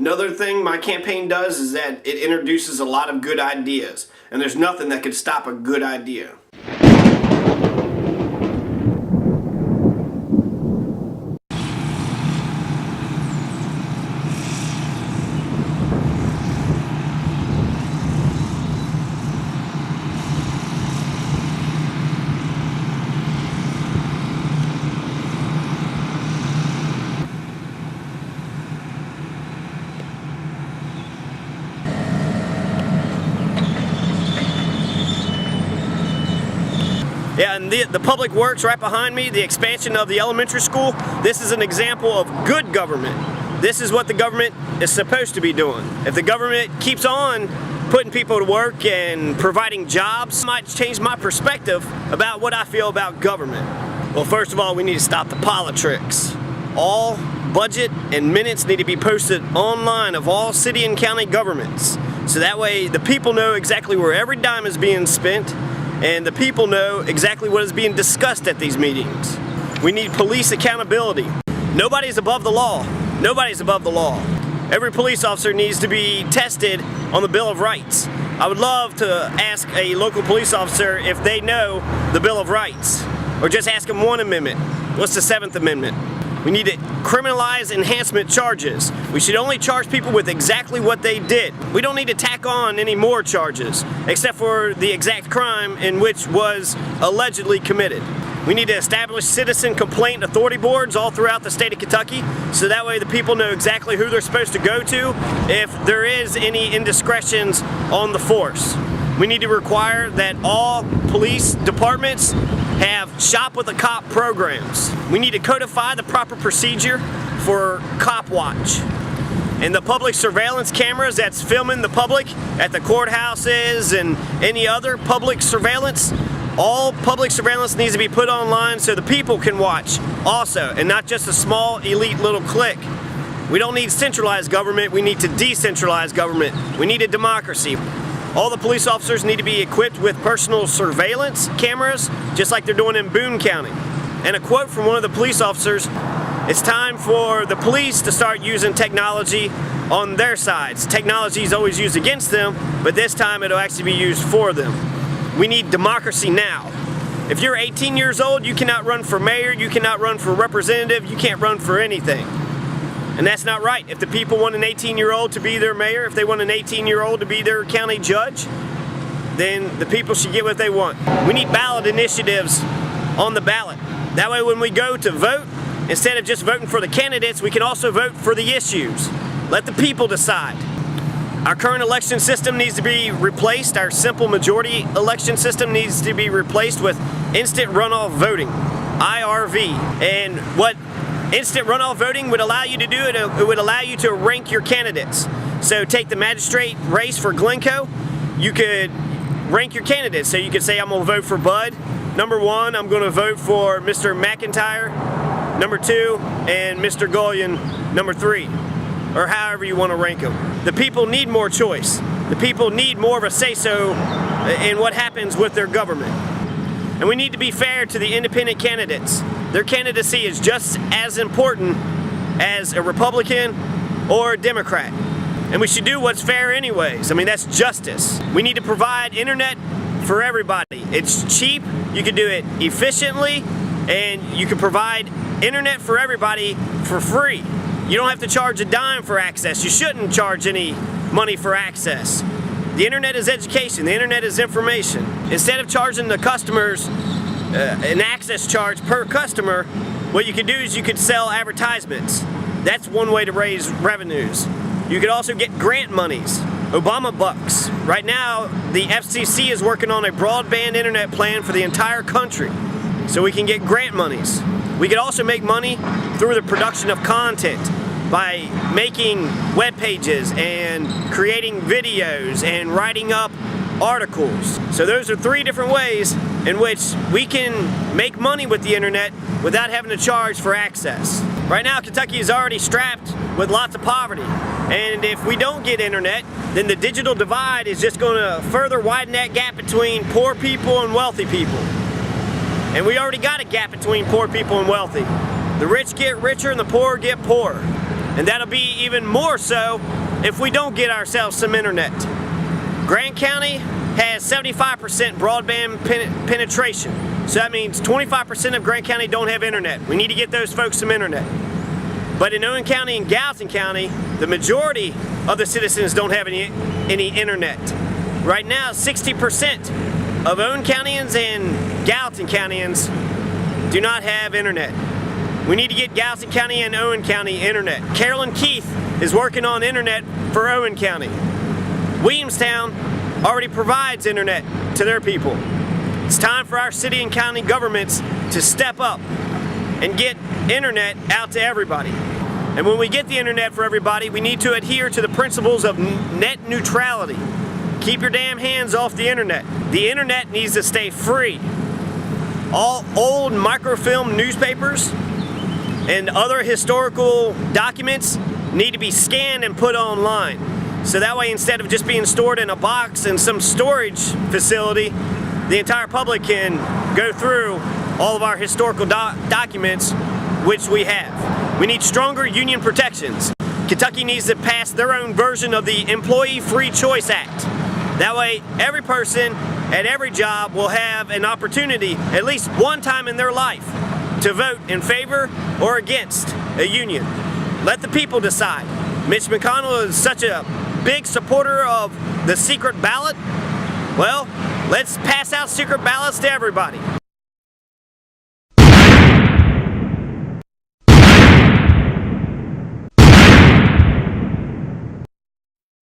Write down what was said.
Another thing my campaign does is that it introduces a lot of good ideas, and there's nothing that could stop a good idea. Yeah, and the public works right behind me, the expansion of the elementary school, this is an example of good government. This is what the government is supposed to be doing. If the government keeps on putting people to work and providing jobs, it might change my perspective about what I feel about government. Well, first of all, we need to stop the Politricks. All budget and minutes need to be posted online of all city and county governments. So that way the people know exactly where every dime is being spent, and the people know exactly what is being discussed at these meetings. We need police accountability. Nobody's above the law. Nobody's above the law. Every police officer needs to be tested on the Bill of Rights. I would love to ask a local police officer if they know the Bill of Rights, or just ask them one amendment. What's the 7th Amendment? We need to criminalize enhancement charges. We should only charge people with exactly what they did. We don't need to tack on any more charges, except for the exact crime in which was allegedly committed. We need to establish citizen complaint authority boards all throughout the state of Kentucky, so that way the people know exactly who they're supposed to go to if there is any indiscretions on the force. We need to require that all police departments have Shop with a Cop programs. We need to codify the proper procedure for cop watch. And the public surveillance cameras that's filming the public at the courthouses and any other public surveillance, all public surveillance needs to be put online so the people can watch also, and not just a small elite little clique. We don't need centralized government, we need to decentralize government. We need a democracy. All the police officers need to be equipped with personal surveillance cameras, just like they're doing in Boone County. And a quote from one of the police officers, it's time for the police to start using technology on their sides. Technology is always used against them, but this time it'll actually be used for them. We need democracy now. If you're 18 years old, you cannot run for mayor, you cannot run for representative, you can't run for anything. And that's not right. If the people want an 18-year-old to be their mayor, if they want an 18-year-old to be their county judge, then the people should get what they want. We need ballot initiatives on the ballot. That way when we go to vote, instead of just voting for the candidates, we can also vote for the issues. Let the people decide. Our current election system needs to be replaced. Our simple majority election system needs to be replaced with instant runoff voting, IRV. And what instant runoff voting would allow you to do, it would allow you to rank your candidates. So take the magistrate race for Glencoe, you could rank your candidates. So you could say, I'm going to vote for Bud. Number 1, I'm going to vote for Mr. McIntyre. Number 2, and Mr. Gullion, number 3. Or however you want to rank them. The people need more choice. The people need more of a say-so in what happens with their government. And we need to be fair to the independent candidates. Their candidacy is just as important as a Republican or a Democrat. And we should do what's fair anyways. I mean, that's justice. We need to provide internet for everybody. It's cheap, you can do it efficiently, and you can provide internet for everybody for free. You don't have to charge a dime for access. You shouldn't charge any money for access. The internet is education. The internet is information. Instead of charging the customers an access charge per customer, what you could do is you could sell advertisements. That's one way to raise revenues. You could also get grant monies, Obama bucks. Right now, the FCC is working on a broadband internet plan for the entire country, so we can get grant monies. We could also make money through the production of content by making web pages and creating videos and writing up articles. So those are 3 different ways in which we can make money with the internet without having to charge for access. Right now, Kentucky is already strapped with lots of poverty. And if we don't get internet, then the digital divide is just going to further widen that gap between poor people and wealthy people. And we already got a gap between poor people and wealthy. The rich get richer and the poor get poorer. And that'll be even more so if we don't get ourselves some internet. Grant County has 75% broadband penetration. So that means 25% of Grant County don't have internet. We need to get those folks some internet. But in Owen County and Gallatin County, the majority of the citizens don't have any internet. Right now, 60% of Owen Countyans and Gallatin Countyans do not have internet. We need to get Gallatin County and Owen County internet. Carolyn Keith is working on internet for Owen County. Williamstown already provides internet to their people. It's time for our city and county governments to step up and get internet out to everybody. And when we get the internet for everybody, we need to adhere to the principles of net neutrality. Keep your damn hands off the internet. The internet needs to stay free. All old microfilm newspapers and other historical documents need to be scanned and put online. So that way, instead of just being stored in a box in some storage facility, the entire public can go through all of our historical documents, which we have. We need stronger union protections. Kentucky needs to pass their own version of the Employee Free Choice Act. That way, every person at every job will have an opportunity, at least one time in their life, to vote in favor or against a union. Let the people decide. Mitch McConnell is such a big supporter of the secret ballot. Well, let's pass out secret ballots to everybody.